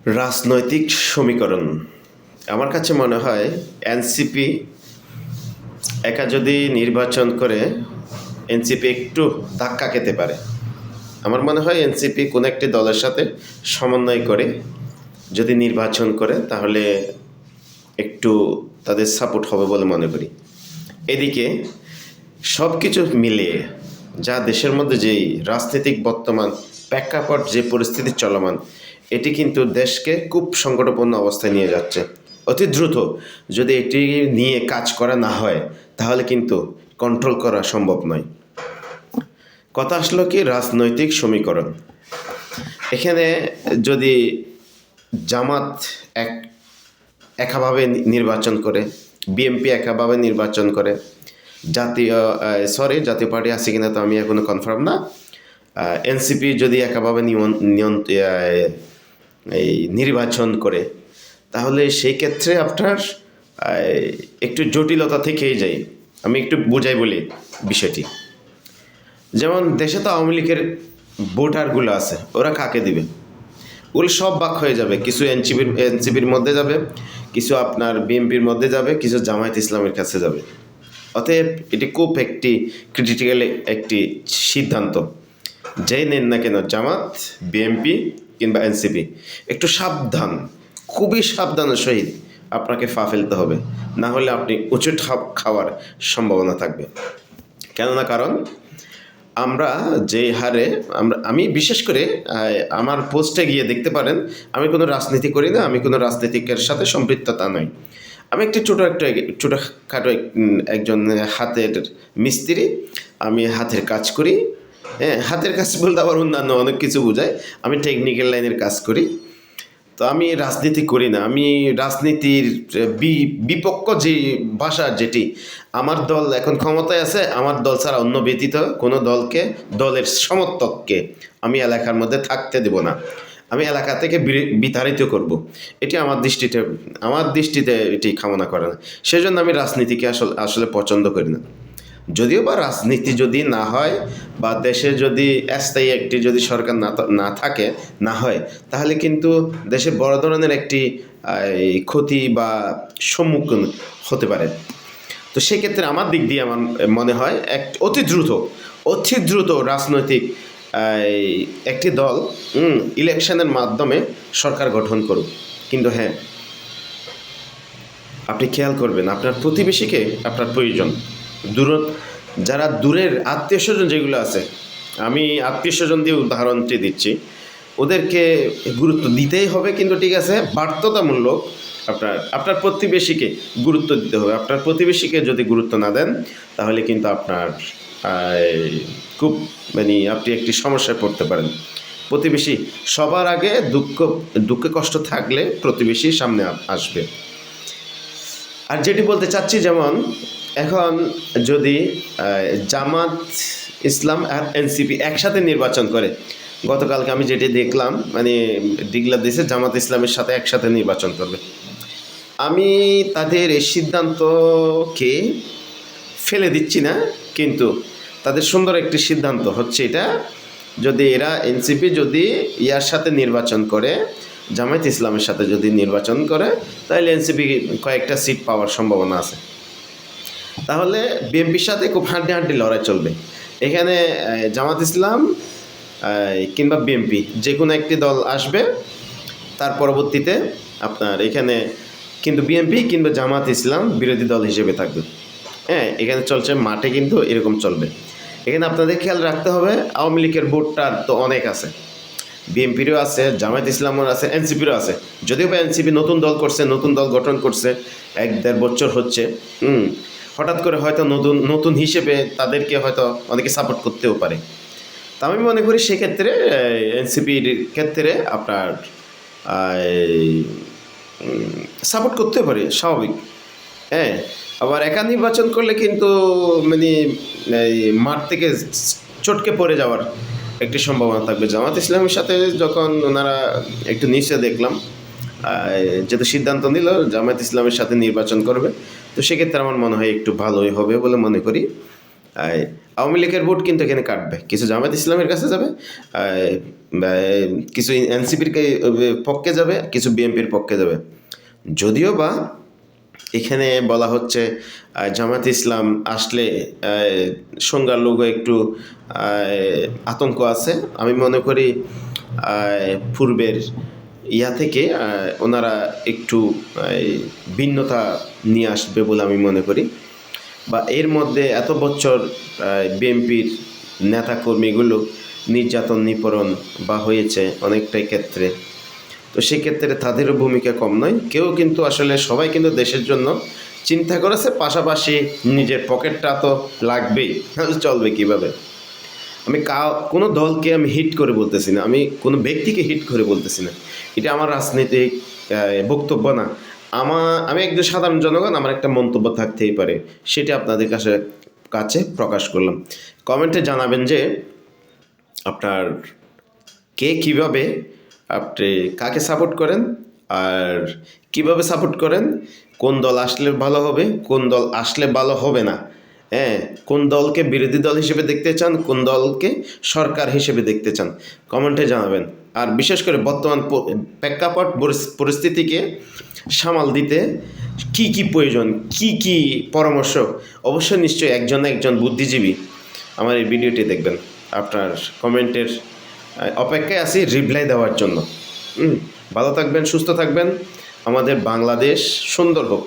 রাজনৈতিক সমীকরণ আমার কাছে মনে হয় এনসিপি একা যদি নির্বাচন করে এনসিপি একটু ধাক্কা খেতে পারে। আমার মনে হয় এনসিপি কোনো একটি দলের সাথে সমন্বয় করে যদি নির্বাচন করে তাহলে একটু তাদের সাপোর্ট হবে বলে মনে করি। এদিকে সব কিছু মিলিয়ে যা দেশের মধ্যে যেই রাজনৈতিক বর্তমান প্রেক্ষাপট যে পরিস্থিতি চলমান, এটি কিন্তু দেশকে খুব সংকটপূর্ণ অবস্থায় নিয়ে যাচ্ছে। অতি দ্রুত যদি এটি নিয়ে কাজ করা না হয় তাহলে কিন্তু কন্ট্রোল করা সম্ভব নয়। কথা আসলো কি রাজনৈতিক সমীকরণ, এখানে যদি জামাত একাভাবে নির্বাচন করে, বিএনপি একাভাবে নির্বাচন করে, জাতীয় পার্টি আছে কিনা তো আমি এখনো কনফার্ম না, এনসিপি যদি একাভাবে নির্বাচন করে তাহলে সেই ক্ষেত্রে আপনার একটু জটিলতা থেকেই যায়। আমি একটু বোঝাই বলি বিষয়টি। যেমন দেশে তো আওয়ামী লীগের ভোটারগুলো আছে, ওরা কাকে দিবে? ওগুলো সব ভাগ হয়ে যাবে, কিছু এনসিপির মধ্যে যাবে, কিছু আপনার বিএনপির মধ্যে যাবে, কিছু জামায়াত ইসলামের কাছে যাবে। অতএব এটি খুব একটি ক্রিটিক্যাল একটি সিদ্ধান্ত। যেই নেন না কেন, জামাত, বিএনপি কিংবা এনসিপি, একটু সাবধান, খুবই সাবধানের সহিত আপনাকে ফেলতে হবে, না হলে আপনি উঁচু খাওয়ার সম্ভাবনা থাকবে। কেননা কারণ আমরা যে হারে আমি বিশেষ করে আমার পোস্টে গিয়ে দেখতে পারেন, আমি কোনো রাজনীতি করি না, আমি কোনো রাজনীতিকের সাথে সম্পৃক্ততা নই। আমি একটি ছোটোখাটো একজন হাতের মিস্ত্রি, আমি হাতের কাজ করি। হ্যাঁ, হাতের কাজ বলতে আবার অন্যান্য অনেক কিছু বোঝায়। আমি টেকনিক্যাল লাইনের কাজ করি, তো আমি রাজনীতি করি না। আমি রাজনীতির বিপক্ষ যে ভাষা, যেটি আমার দল এখন ক্ষমতায় আছে, আমার দল ছাড়া অন্য ব্যতীত কোনো দলের সমর্থককে আমি এলাকার মধ্যে থাকতে দেব না, আমি এলাকা থেকে বিতাড়িত করব। এটি আমার দৃষ্টিতে এটি কামনা করে না। সেজন্য আমি রাজনীতিকে আসলে পছন্দ করি না। যদিও বা রাজনীতি যদি না হয় বা দেশে যদি স্থায়ী একটি যদি সরকার না থাকে, না হয়, তাহলে কিন্তু দেশে বড় ধরনের একটি ক্ষতি বা সম্মুখীন হতে পারে। তো সেক্ষেত্রে আমার দিক দিয়ে আমার মনে হয় অতি দ্রুত রাজনৈতিক একটি দল ইলেকশনের মাধ্যমে সরকার গঠন করুক। কিন্তু হ্যাঁ, আপনি খেয়াল করবেন আপনার প্রতিবেশীকে আপনার প্রয়োজন। যারা দূরের আত্মীয় স্বজন যেগুলো আছে, আমি আত্মীয় স্বজন দিয়ে উদাহরণটি দিচ্ছি, ওদেরকে গুরুত্ব দিতেই হবে, কিন্তু ঠিক আছে, বাধ্যতামূলক আপনার প্রতিবেশীকে গুরুত্ব দিতে হবে। আপনার প্রতিবেশীকে যদি গুরুত্ব না দেন তাহলে কিন্তু আপনার খুব আপনি একটি সমস্যায় পড়তে পারেন। প্রতিবেশী সবার আগে, দুঃখে কষ্ট থাকলে প্রতিবেশী সামনে আসবে। আর যেটি বলতে চাচ্ছি, যেমন এখন যদি জামাত ইসলাম আর এনসিপি একসাথে নির্বাচন করে, গতকালকে আমি যেটি দেখলাম, ডিগলা দিয়েছে জামাত ইসলামের সাথে একসাথে নির্বাচন করবে। আমি তাদের এই সিদ্ধান্তকে ফেলে দিচ্ছি না, কিন্তু তাদের সুন্দর একটি সিদ্ধান্ত হচ্ছে এটা। যদি এরা এনসিপি যদি ইয়ার সাথে নির্বাচন করে, জামায়াত ইসলামের সাথে যদি নির্বাচন করে, তাহলে এনসিপি কয়েকটা সিট পাওয়ার সম্ভাবনা আছে। তাহলে বিএনপির সাথে খুব হাড্ডি লড়াই চলবে। এখানে জামাত ইসলাম কিংবা বিএনপি যে কোনো একটি দল আসবে, তার পরবর্তীতে আপনার এখানে কিন্তু বিএনপি কিংবা জামাত ইসলাম বিরোধী দল হিসেবে থাকবে। হ্যাঁ, এখানে চলছে, মাঠে কিন্তু এরকম চলবে। এখানে আপনাদের খেয়াল রাখতে হবে, আওয়ামী লীগের ভোটটার তো অনেক আছে, বিএনপিরও আছে, জামায়াত ইসলামের আছে, এনসিপিরও আছে। যদিও বা এনসিপি নতুন দল গঠন করছে, 1-1.5 বছর হচ্ছে। হঠাৎ করে হয়তো নতুন হিসেবে তাদেরকে হয়তো অনেকে সাপোর্ট করতেও পারে। তা আমি মনে করি সেক্ষেত্রে এনসিপির ক্ষেত্রে আপনার সাপোর্ট করতে পারে, স্বাভাবিক। হ্যাঁ, আবার একা নির্বাচন করলে কিন্তু মাঠ থেকে চটকে পড়ে যাওয়ার একটি সম্ভাবনা থাকবে। জামাত ইসলামের সাথে যখন ওনারা একটু নিচে দেখলাম, যেহেতু সিদ্ধান্ত নিল জামায়াত ইসলামের সাথে নির্বাচন করবে, তো সেক্ষেত্রে আমার মনে হয় একটু ভালোই হবে বলে মনে করি। আওয়ামী লীগের ভোট কিন্তু এখানে কাটবে, কিছু জামায়াত ইসলামের কাছে যাবে, কিছু এনসিপির পক্ষে যাবে, কিছু বিএনপির পক্ষে যাবে। যদিও বা এখানে বলা হচ্ছে জামায়াত ইসলাম আসলে সংখ্যালঘু একটু আতঙ্ক আছে। আমি মনে করি পূর্বের থেকে ওনারা একটু ভিন্নতা নিয়ে আসবে বলে আমি মনে করি। বা এর মধ্যে এত বছর বিএনপির নেতাকর্মীগুলো নির্যাতন নিপীড়ন বা হয়েছে অনেকটাই ক্ষেত্রে, তো সেক্ষেত্রে তাদেরও ভূমিকা কম নয়। কেউ কিন্তু আসলে সবাই কিন্তু দেশের জন্য চিন্তা করেছে, পাশাপাশি নিজের পকেটটা তো লাগবেই, তাহলে চলবে কীভাবে। আমি কোনো দলকে আমি হিট করে বলতেছি না, আমি কোনো ব্যক্তিকে হিট করে বলতেছি না, এটা আমার রাজনৈতিক বক্তব্য না। আমি একজন সাধারণ জনগণ, আমার একটা মন্তব্য থাকতেই পারে, সেটা আপনাদের কাছে প্রকাশ করলাম। কমেন্টে জানাবেন যে আপনার কিভাবে আপনি কাকে সাপোর্ট করেন আর কিভাবে সাপোর্ট করেন, কোন দল আসলে ভালো হবে, কোন দল আসলে ভালো হবে না, হ্যাঁ, কোন দলকে বিরোধী দল হিসেবে দেখতে চান, কোন দলকে সরকার হিসেবে দেখতে চান, কমেন্টে জানাবেন। আর বিশেষ করে বর্তমান প্রেক্ষাপট পরিস্থিতিকে সামাল দিতে কি কি প্রয়োজন, কি কি পরামর্শ, অবশ্যই নিশ্চয়ই একজন বুদ্ধিজীবী আমার এই ভিডিওটি দেখবেন। আপনার কমেন্টের অপেক্ষায় আছি রিপ্লাই দেওয়ার জন্য। ভালো থাকবেন, সুস্থ থাকবেন, আমাদের বাংলাদেশ সুন্দর হোক,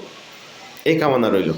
এই কামনা রইল।